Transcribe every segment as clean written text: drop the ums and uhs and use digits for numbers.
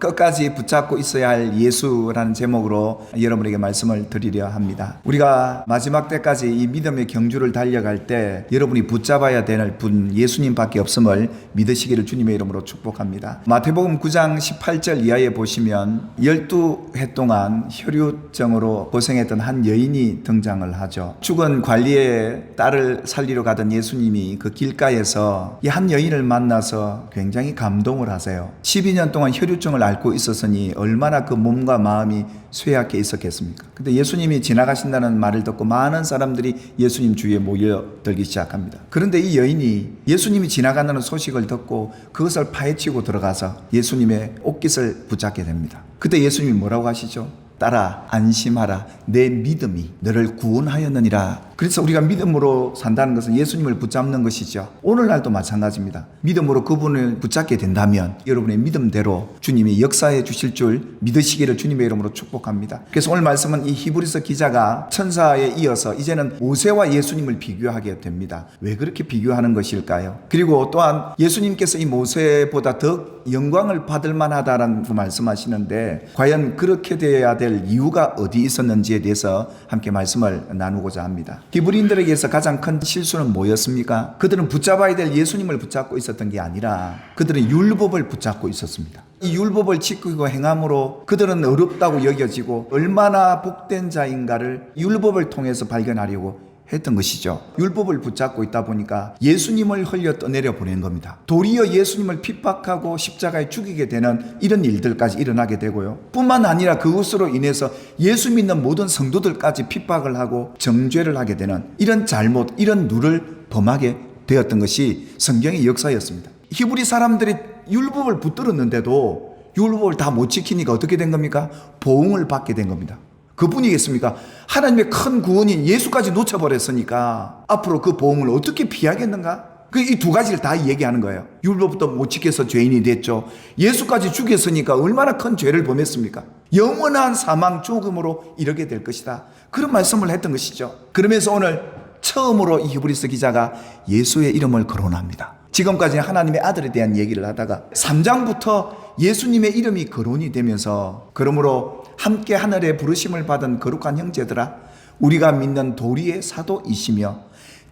끝까지 붙잡고 있어야 할 예수라는 제목으로 여러분에게 말씀을 드리려 합니다. 우리가 마지막 때까지 이 믿음의 경주를 달려갈 때 여러분이 붙잡아야 될 분 예수님밖에 없음을 믿으시기를 주님의 이름으로 축복합니다. 마태복음 9장 18절 이하에 보시면 12해 동안 혈유증으로 고생했던 한 여인이 등장을 하죠. 죽은 관리의 딸을 살리러 가던 예수님이 그 길가에서 이 한 여인을 만나서 굉장히 감동을 하세요. 12년 동안 혈유증을 앓고 있었으니 얼마나 그 몸과 마음이 쇠약해 있었겠습니까? 근데 예수님이 지나가신다는 말을 듣고 많은 사람들이 예수님 주위에 모여들기 시작합니다. 그런데 이 여인이 예수님이 지나간다는 소식을 듣고 그것을 파헤치고 들어가서 예수님의 옷깃을 붙잡게 됩니다. 그때 예수님이 뭐라고 하시죠? 딸아, 안심하라. 내 믿음이 너를 구원하였느니라. 그래서 우리가 믿음으로 산다는 것은 예수님을 붙잡는 것이죠. 오늘날도 마찬가지입니다. 믿음으로 그분을 붙잡게 된다면 여러분의 믿음대로 주님이 역사해 주실 줄 믿으시기를 주님의 이름으로 축복합니다. 그래서 오늘 말씀은 이 히브리서 기자가 천사에 이어서 이제는 모세와 예수님을 비교하게 됩니다. 왜 그렇게 비교하는 것일까요? 그리고 또한 예수님께서 이 모세보다 더 영광을 받을 만하다라는 말씀하시는데 과연 그렇게 되어야 될 이유가 어디 있었는지에 대해서 함께 말씀을 나누고자 합니다. 히브리인들에게서 가장 큰 실수는 뭐였습니까? 그들은 붙잡아야 될 예수님을 붙잡고 있었던 게 아니라 그들은 율법을 붙잡고 있었습니다. 이 율법을 지키고 행함으로 그들은 어렵다고 여겨지고 얼마나 복된 자인가를 율법을 통해서 발견하려고 했던 것이죠. 율법을 붙잡고 있다 보니까 예수님을 흘려 떠내려 보낸 겁니다. 도리어 예수님을 핍박하고 십자가에 죽이게 되는 이런 일들까지 일어나게 되고요. 뿐만 아니라 그것으로 인해서 예수 믿는 모든 성도들까지 핍박을 하고 정죄를 하게 되는 이런 잘못, 이런 누를 범하게 되었던 것이 성경의 역사였습니다. 히브리 사람들이 율법을 붙들었는데도 율법을 다 못 지키니까 어떻게 된 겁니까? 보응을 받게 된 겁니다. 그뿐이겠습니까? 하나님의 큰 구원인 예수까지 놓쳐버렸으니까 앞으로 그 보응을 어떻게 피하겠는가? 이 두 가지를 다 얘기하는 거예요. 율법부터 못 지켜서 죄인이 됐죠. 예수까지 죽였으니까 얼마나 큰 죄를 범했습니까? 영원한 사망 죽음으로 이르게 될 것이다. 그런 말씀을 했던 것이죠. 그러면서 오늘 처음으로 이 히브리서 기자가 예수의 이름을 거론합니다. 지금까지 하나님의 아들에 대한 얘기를 하다가 3장부터 예수님의 이름이 거론이 되면서 그러므로 함께 하늘의 부르심을 받은 거룩한 형제들아, 우리가 믿는 도리의 사도이시며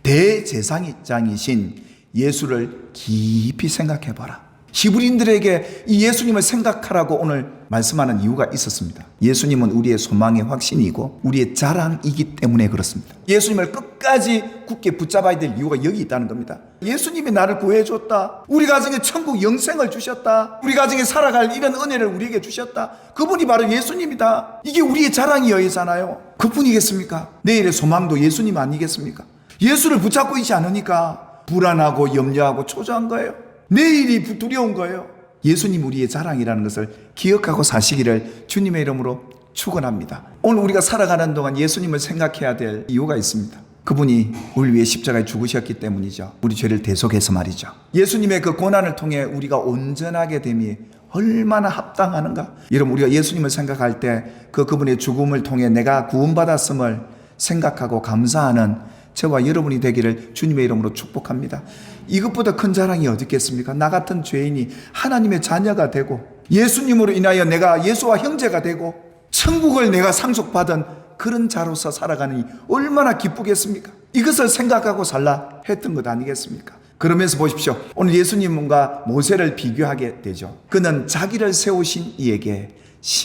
대제사장이신 예수를 깊이 생각해봐라. 히브리인들에게 이 예수님을 생각하라고 오늘 말씀하는 이유가 있었습니다. 예수님은 우리의 소망의 확신이고 우리의 자랑이기 때문에 그렇습니다. 예수님을 끝까지 굳게 붙잡아야 될 이유가 여기 있다는 겁니다. 예수님이 나를 구해줬다. 우리 가정에 천국 영생을 주셨다. 우리 가정에 살아갈 이런 은혜를 우리에게 주셨다. 그분이 바로 예수님이다. 이게 우리의 자랑이어야잖아요. 그뿐이겠습니까? 내일의 소망도 예수님 아니겠습니까? 예수를 붙잡고 있지 않으니까 불안하고 염려하고 초조한 거예요. 내일이 두려운 거예요. 예수님 우리의 자랑이라는 것을 기억하고 사시기를 주님의 이름으로 축원합니다. 오늘 우리가 살아가는 동안 예수님을 생각해야 될 이유가 있습니다. 그분이 우리 위해 십자가에 죽으셨기 때문이죠. 우리 죄를 대속해서 말이죠. 예수님의 그 고난을 통해 우리가 온전하게 됨이 얼마나 합당하는가. 여러분, 우리가 예수님을 생각할 때 그분의 죽음을 통해 내가 구원받았음을 생각하고 감사하는 저와 여러분이 되기를 주님의 이름으로 축복합니다. 이것보다 큰 자랑이 어디 있겠습니까? 나 같은 죄인이 하나님의 자녀가 되고 예수님으로 인하여 내가 예수와 형제가 되고 천국을 내가 상속받은 그런 자로서 살아가니 얼마나 기쁘겠습니까? 이것을 생각하고 살라 했던 것 아니겠습니까? 그러면서 보십시오. 오늘 예수님과 모세를 비교하게 되죠. 그는 자기를 세우신 이에게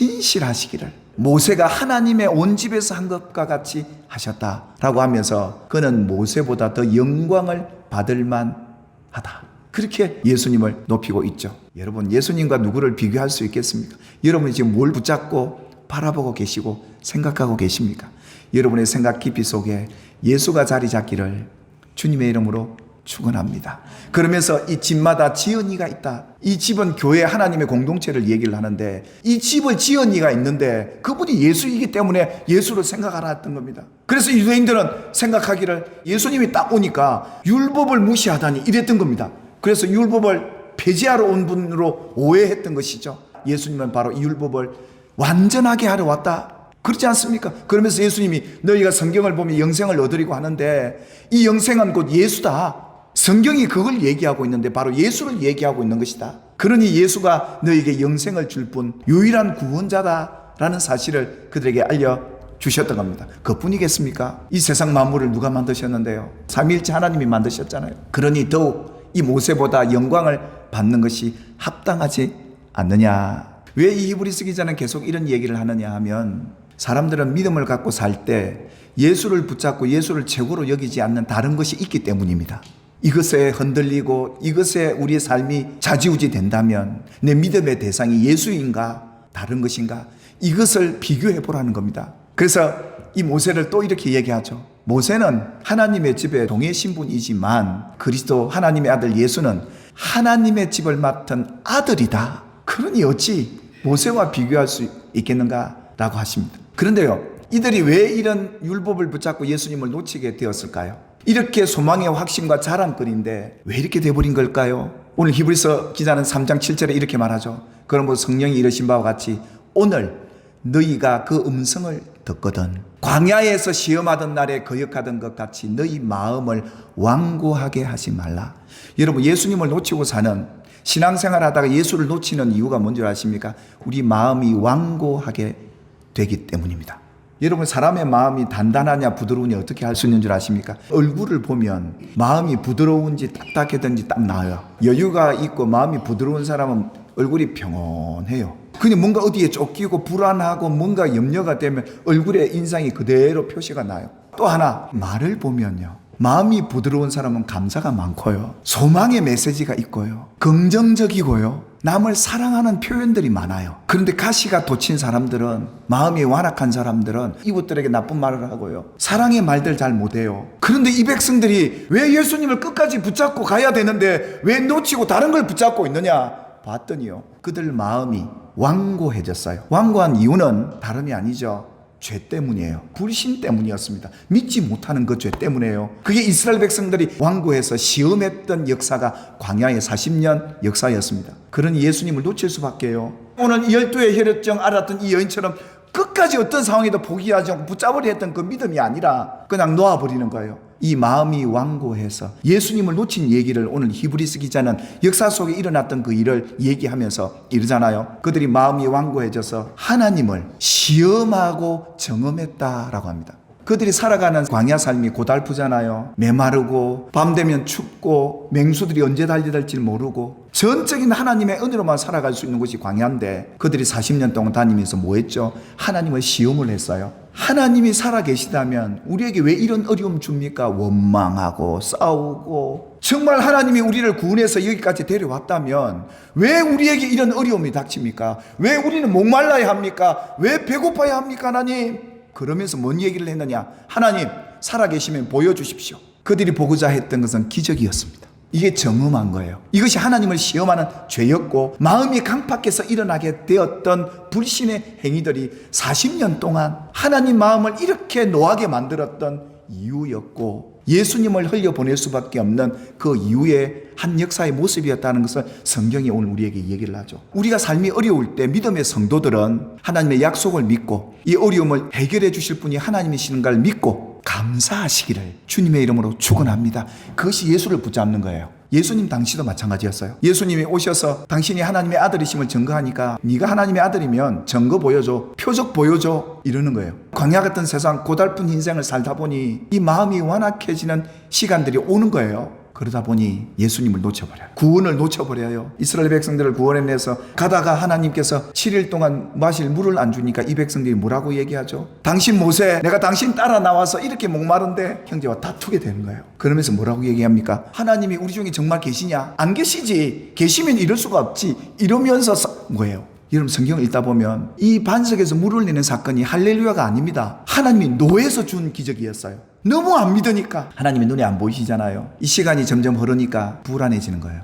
신실하시기를 모세가 하나님의 온 집에서 한 것과 같이 하셨다라고 하면서 그는 모세보다 더 영광을 받을 만하다. 그렇게 예수님을 높이고 있죠. 여러분, 예수님과 누구를 비교할 수 있겠습니까? 여러분이 지금 뭘 붙잡고 바라보고 계시고 생각하고 계십니까? 여러분의 생각 깊이 속에 예수가 자리 잡기를 주님의 이름으로 축원합니다. 그러면서 이 집마다 지은이가 있다. 이 집은 교회 하나님의 공동체를 얘기를 하는데 이 집을 지은 이가 있는데 그분이 예수이기 때문에 예수를 생각하라 했던 겁니다. 그래서 유대인들은 생각하기를 예수님이 딱 오니까 율법을 무시하다니 이랬던 겁니다. 그래서 율법을 폐지하러 온 분으로 오해했던 것이죠. 예수님은 바로 이 율법을 완전하게 하러 왔다. 그렇지 않습니까? 그러면서 예수님이 너희가 성경을 보면 영생을 얻으리고 하는데 이 영생은 곧 예수다. 성경이 그걸 얘기하고 있는데 바로 예수를 얘기하고 있는 것이다. 그러니 예수가 너에게 영생을 줄 뿐 유일한 구원자다라는 사실을 그들에게 알려주셨던 겁니다. 그뿐이겠습니까? 이 세상 만물을 누가 만드셨는데요? 삼위일체 하나님이 만드셨잖아요. 그러니 더욱 이 모세보다 영광을 받는 것이 합당하지 않느냐. 왜 이 히브리서 기자는 계속 이런 얘기를 하느냐 하면, 사람들은 믿음을 갖고 살 때 예수를 붙잡고 예수를 최고로 여기지 않는 다른 것이 있기 때문입니다. 이것에 흔들리고 이것에 우리의 삶이 좌지우지 된다면 내 믿음의 대상이 예수인가 다른 것인가, 이것을 비교해 보라는 겁니다. 그래서 이 모세를 또 이렇게 얘기하죠. 모세는 하나님의 집의 동해 신분이지만 그리스도 하나님의 아들 예수는 하나님의 집을 맡은 아들이다. 그러니 어찌 모세와 비교할 수 있겠는가 라고 하십니다. 그런데요, 이들이 왜 이런 율법을 붙잡고 예수님을 놓치게 되었을까요? 이렇게 소망의 확신과 자랑거리인데 왜 이렇게 돼버린 걸까요? 오늘 히브리서 기자는 3장 7절에 이렇게 말하죠. 그러므로 성령이 이르신 바와 같이 오늘 너희가 그 음성을 듣거든 광야에서 시험하던 날에 거역하던 것 같이 너희 마음을 완고하게 하지 말라. 여러분, 예수님을 놓치고 사는 신앙생활 하다가 예수를 놓치는 이유가 뭔지 아십니까? 우리 마음이 완고하게 되기 때문입니다. 여러분, 사람의 마음이 단단하냐 부드러우냐 어떻게 할 수 있는 줄 아십니까? 얼굴을 보면 마음이 부드러운지 딱딱하든지 딱 나와요. 여유가 있고 마음이 부드러운 사람은 얼굴이 평온해요. 그냥 뭔가 어디에 쫓기고 불안하고 뭔가 염려가 되면 얼굴에 인상이 그대로 표시가 나요. 또 하나, 말을 보면요, 마음이 부드러운 사람은 감사가 많고요, 소망의 메시지가 있고요, 긍정적이고요, 남을 사랑하는 표현들이 많아요. 그런데 가시가 돋친 사람들은, 마음이 완악한 사람들은 이웃들에게 나쁜 말을 하고요, 사랑의 말들 잘 못해요. 그런데 이 백성들이 왜 예수님을 끝까지 붙잡고 가야 되는데 왜 놓치고 다른 걸 붙잡고 있느냐 봤더니요, 그들 마음이 완고해졌어요. 완고한 이유는 다름이 아니죠. 죄 때문이에요. 불신 때문이었습니다. 믿지 못하는 그 죄 때문이에요. 그게 이스라엘 백성들이 완고해서 시험했던 역사가 광야의 40년 역사였습니다. 그러니 예수님을 놓칠 수밖에요. 오늘 12의 혈혈증 앓았던 이 여인처럼 끝까지 어떤 상황에도 포기하지 않고 붙잡으려 했던 그 믿음이 아니라 그냥 놓아버리는 거예요. 이 마음이 완고해서 예수님을 놓친 얘기를 오늘 히브리서 기자는 역사 속에 일어났던 그 일을 얘기하면서 이러잖아요. 그들이 마음이 완고해져서 하나님을 시험하고 경험했다라고 합니다. 그들이 살아가는 광야 삶이 고달프잖아요. 메마르고 밤 되면 춥고 맹수들이 언제 달려들지 모르고 전적인 하나님의 은혜로만 살아갈 수 있는 곳이 광야인데, 그들이 40년 동안 다니면서 뭐 했죠? 하나님을 시험을 했어요. 하나님이 살아계시다면 우리에게 왜 이런 어려움 줍니까? 원망하고 싸우고, 정말 하나님이 우리를 구원해서 여기까지 데려왔다면 왜 우리에게 이런 어려움이 닥칩니까? 왜 우리는 목말라야 합니까? 왜 배고파야 합니까? 하나님, 그러면서 뭔 얘기를 했느냐? 하나님 살아계시면 보여주십시오. 그들이 보고자 했던 것은 기적이었습니다. 이게 경험한 거예요. 이것이 하나님을 시험하는 죄였고, 마음이 강팍해서 일어나게 되었던 불신의 행위들이 40년 동안 하나님 마음을 이렇게 노하게 만들었던 이유였고, 예수님을 흘려보낼 수밖에 없는 그 이후의 한 역사의 모습이었다는 것을 성경이 오늘 우리에게 얘기를 하죠. 우리가 삶이 어려울 때 믿음의 성도들은 하나님의 약속을 믿고 이 어려움을 해결해 주실 분이 하나님이시는 걸 믿고 감사하시기를 주님의 이름으로 축원합니다. 그것이 예수를 붙잡는 거예요. 예수님 당시도 마찬가지였어요. 예수님이 오셔서 당신이 하나님의 아들이심을 증거하니까 네가 하나님의 아들이면 증거 보여줘, 표적 보여줘, 이러는 거예요. 광야 같은 세상 고달픈 인생을 살다 보니 이 마음이 완악해지는 시간들이 오는 거예요. 그러다 보니 예수님을 놓쳐버려요. 구원을 놓쳐버려요. 이스라엘 백성들을 구원해내서 가다가 하나님께서 7일 동안 마실 물을 안 주니까 이 백성들이 뭐라고 얘기하죠? 당신 모세, 내가 당신 따라 나와서 이렇게 목마른데 형제와 다투게 되는 거예요. 그러면서 뭐라고 얘기합니까? 하나님이 우리 중에 정말 계시냐? 안 계시지. 계시면 이럴 수가 없지. 이러면서 뭐예요? 여러분, 성경을 읽다 보면 이 반석에서 물을 흘리는 사건이 할렐루야가 아닙니다. 하나님이 노에서 준 기적이었어요. 너무 안 믿으니까. 하나님이 눈에 안 보이시잖아요. 이 시간이 점점 흐르니까 불안해지는 거예요.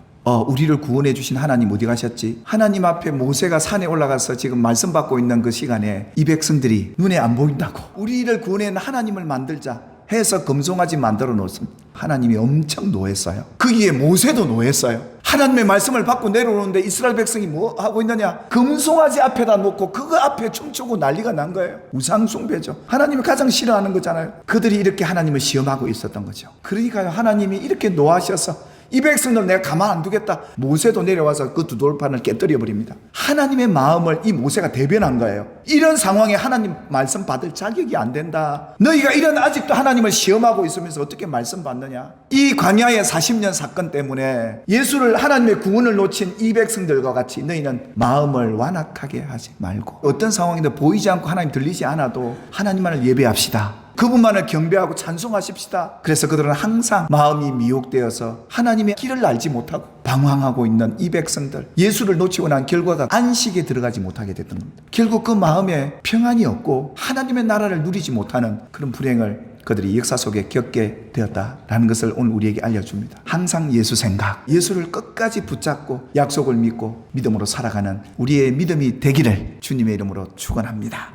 우리를 구원해 주신 하나님 어디 가셨지? 하나님 앞에 모세가 산에 올라가서 지금 말씀 받고 있는 그 시간에 이 백성들이 눈에 안 보인다고, 우리를 구원해 하나님을 만들자 해서 금송아지 만들어 놓습니다. 하나님이 엄청 노했어요. 거기에 모세도 노했어요. 하나님의 말씀을 받고 내려오는데 이스라엘 백성이 뭐 하고 있느냐? 금송아지 앞에다 놓고 그거 앞에 춤추고 난리가 난 거예요. 우상숭배죠. 하나님이 가장 싫어하는 거잖아요. 그들이 이렇게 하나님을 시험하고 있었던 거죠. 그러니까요, 하나님이 이렇게 노하셔서 이 백성들 내가 가만 안 두겠다. 모세도 내려와서 그 두 돌판을 깨뜨려 버립니다. 하나님의 마음을 이 모세가 대변한 거예요. 이런 상황에 하나님 말씀 받을 자격이 안 된다. 너희가 이런 아직도 하나님을 시험하고 있으면서 어떻게 말씀 받느냐. 이 광야의 40년 사건 때문에 예수를 하나님의 구원을 놓친 이 백성들과 같이 너희는 마음을 완악하게 하지 말고 어떤 상황인데 보이지 않고 하나님 들리지 않아도 하나님만을 예배합시다. 그분만을 경배하고 찬송하십시다. 그래서 그들은 항상 마음이 미혹되어서 하나님의 길을 알지 못하고 방황하고 있는 이 백성들, 예수를 놓치고 난 결과가 안식에 들어가지 못하게 됐던 겁니다. 결국 그 마음에 평안이 없고 하나님의 나라를 누리지 못하는 그런 불행을 그들이 역사 속에 겪게 되었다라는 것을 오늘 우리에게 알려줍니다. 항상 예수 생각, 예수를 끝까지 붙잡고 약속을 믿고 믿음으로 살아가는 우리의 믿음이 되기를 주님의 이름으로 축원합니다.